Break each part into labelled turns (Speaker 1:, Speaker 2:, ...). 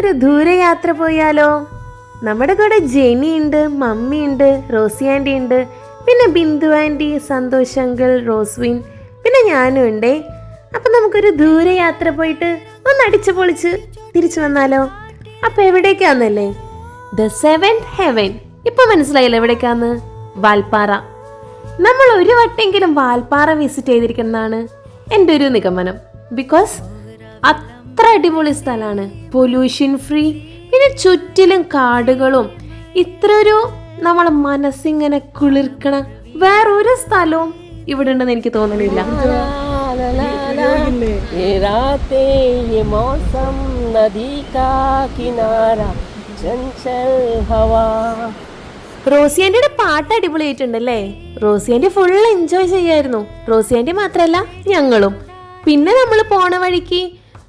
Speaker 1: നമുക്കൊരു ദൂരയാത്ര പോയാലോ? നമ്മുടെ കൂടെ ജെനി ഉണ്ട്, മമ്മി ഉണ്ട്, റോസി ആൻറ്റി ഉണ്ട്, പിന്നെ ബിന്ദു ആൻറ്റി, സന്തോഷ് അങ്കിൾ, റോസ്വിൻ, പിന്നെ ഞാനും ഉണ്ടേ. അപ്പം നമുക്കൊരു ദൂരയാത്ര പോയിട്ട് ഒന്ന് അടിച്ചു പൊളിച്ച് തിരിച്ചു വന്നാലോ? അപ്പം എവിടേക്കാന്നല്ലേ? The seventh heaven. ഇപ്പം മനസ്സിലായില്ല എവിടേക്കാന്ന്? വാൽപ്പാറ. നമ്മൾ ഒരു വട്ടെങ്കിലും വാൽപ്പാറ വിസിറ്റ് ചെയ്തിരിക്കുന്നതാണ് എൻ്റെ ഒരു നിഗമനം. ബിക്കോസ് അത്ര അടിപൊളി സ്ഥലമാണ്, പൊല്യൂഷൻ ഫ്രീ, പിന്നെ ചുറ്റിലും കാടുകളും. ഇത്രയൊരു നമ്മളെ മനസ്സിങ്ങനെ കുളിർക്കണ വേറൊരു സ്ഥലവും ഇവിടെ ഉണ്ടെന്ന് എനിക്ക് തോന്നുന്നില്ല. റോസി ആന്റിയുടെ പാട്ട് അടിപൊളിയായിട്ടുണ്ടല്ലേ? റോസി ആന്റി ഫുൾ എൻജോയ് ചെയ്യായിരുന്നു. റോസി ആന്റി മാത്രല്ല ഞങ്ങളും. പിന്നെ നമ്മൾ പോണ വഴിക്ക്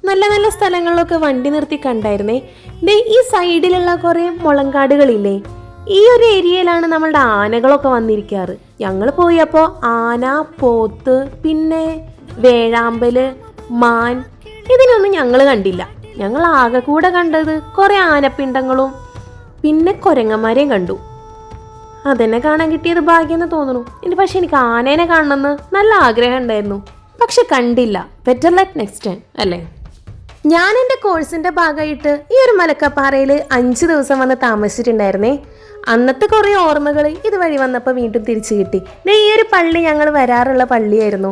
Speaker 1: നല്ല നല്ല സ്ഥലങ്ങളിലൊക്കെ വണ്ടി നിർത്തി കണ്ടായിരുന്നേ. ഈ സൈഡിലുള്ള കുറെ മുളങ്കാടുകളില്ലേ, ഈ ഒരു ഏരിയയിലാണ് നമ്മളുടെ ആനകളൊക്കെ വന്നിരിക്കാറ്. ഞങ്ങൾ പോയപ്പോൾ ആന, പോത്ത്, പിന്നെ വേഴാമ്പല്, മാൻ, ഇതിനൊന്നും ഞങ്ങൾ കണ്ടില്ല. ഞങ്ങൾ ആകെ കൂടെ കണ്ടത് കുറെ ആനപ്പിണ്ടങ്ങളും പിന്നെ കുരങ്ങന്മാരെയും കണ്ടു. അതെന്നെ കാണാൻ കിട്ടിയത് ഭാഗ്യമെന്ന് തോന്നുന്നു. പക്ഷെ എനിക്ക് ആനേനെ കാണണമെന്ന് നല്ല ആഗ്രഹം ഉണ്ടായിരുന്നു, പക്ഷെ കണ്ടില്ല. ബെറ്റർ ലക്ക് നെക്സ്റ്റ് ടൈം അല്ലേ? ഞാൻ എൻ്റെ കോഴ്സിൻ്റെ ഭാഗമായിട്ട് ഈ ഒരു മലക്കപ്പാറയിൽ 5 ദിവസം വന്ന് താമസിച്ചിട്ടുണ്ടായിരുന്നേ. അന്നത്തെ കുറേ ഓർമ്മകൾ ഇതുവഴി വന്നപ്പോൾ വീണ്ടും തിരിച്ചു കിട്ടി. ഈ ഒരു പള്ളി ഞങ്ങൾ വരാറുള്ള പള്ളിയായിരുന്നു.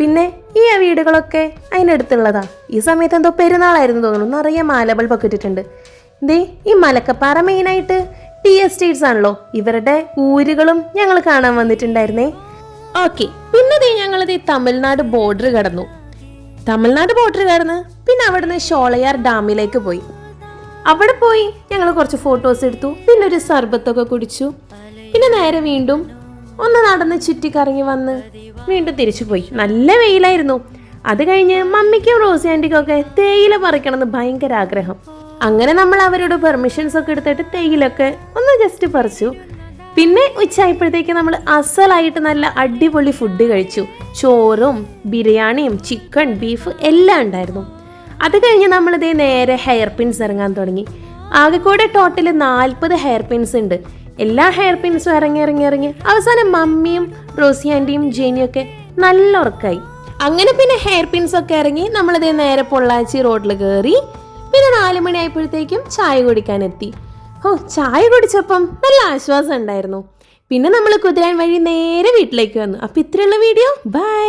Speaker 1: പിന്നെ ഈ വീടുകളൊക്കെ അതിനടുത്തുള്ളതാ. ഈ സമയത്ത് എന്തോ പെരുന്നാളായിരുന്നു തോന്നുന്നു. നിറയെ മാലബൾബൊക്കെ ഇട്ടിട്ടുണ്ട്. ഈ മലക്കപ്പാറ മെയിനായിട്ട് ടീ എസ്റ്റേറ്റ്സ് ആണല്ലോ. ഇവരുടെ ഊരുകളും ഞങ്ങൾ കാണാൻ വന്നിട്ടുണ്ടായിരുന്നേ. ഓക്കെ, പിന്നെ ഞങ്ങളിത് തമിഴ്നാട് ബോർഡർ കടന്നു. പിന്നെ അവിടുന്ന് ഷോളയാർ ഡാമിലേക്ക് പോയി. അവിടെ പോയി ഞങ്ങൾ കുറച്ച് ഫോട്ടോസ് എടുത്തു, പിന്നെ ഒരു സർബത്തൊക്കെ കുടിച്ചു. പിന്നെ നേരെ വീണ്ടും ഒന്ന് നടന്ന് ചുറ്റിക്കറങ്ങി വന്ന് വീണ്ടും തിരിച്ചു പോയി. നല്ല വെയിലായിരുന്നു. അത് കഴിഞ്ഞ് മമ്മിക്കും റോസി ആൻറ്റിക്കും ഒക്കെ തേയില പറിക്കണമെന്ന് ഭയങ്കര ആഗ്രഹം. അങ്ങനെ നമ്മൾ അവരോട് പെർമിഷൻസ് ഒക്കെ എടുത്തിട്ട് തേയിലൊക്കെ ഒന്ന് ജസ്റ്റ് പറിച്ചു. പിന്നെ ഉച്ചയായപ്പോഴത്തേക്ക് നമ്മൾ അസലായിട്ട് നല്ല അടിപൊളി ഫുഡ് കഴിച്ചു. ചോറും ബിരിയാണിയും ചിക്കൻ, ബീഫ് എല്ലാം ഉണ്ടായിരുന്നു. അത് കഴിഞ്ഞ് നമ്മളിതേ നേരെ ഹെയർ പിൻസ് ഇറങ്ങാൻ തുടങ്ങി. ആകെക്കൂടെ ടോട്ടൽ 40 ഹെയർ പിൻസ് ഉണ്ട്. എല്ലാ ഹെയർ പിൻസും ഇറങ്ങി അവസാനം മമ്മിയും റോസി ആൻറ്റിയും ജെനിയും ഒക്കെ നല്ല ഉറക്കായി. അങ്ങനെ പിന്നെ ഹെയർ പിൻസ് ഒക്കെ ഇറങ്ങി നമ്മളിതേ നേരെ പൊള്ളാച്ചി റോഡിൽ കയറി. പിന്നെ 4 മണി ആയപ്പോഴത്തേക്കും ചായ കുടിക്കാനെത്തി. ചായ കുടിച്ചപ്പം നല്ല ആശ്വാസം ഉണ്ടായിരുന്നു. പിന്നെ നമ്മൾ കുതിരാൻ വഴി നേരെ വീട്ടിലേക്ക് വന്നു. അപ്പം ഇത്രയുള്ള വീഡിയോ. ബൈ.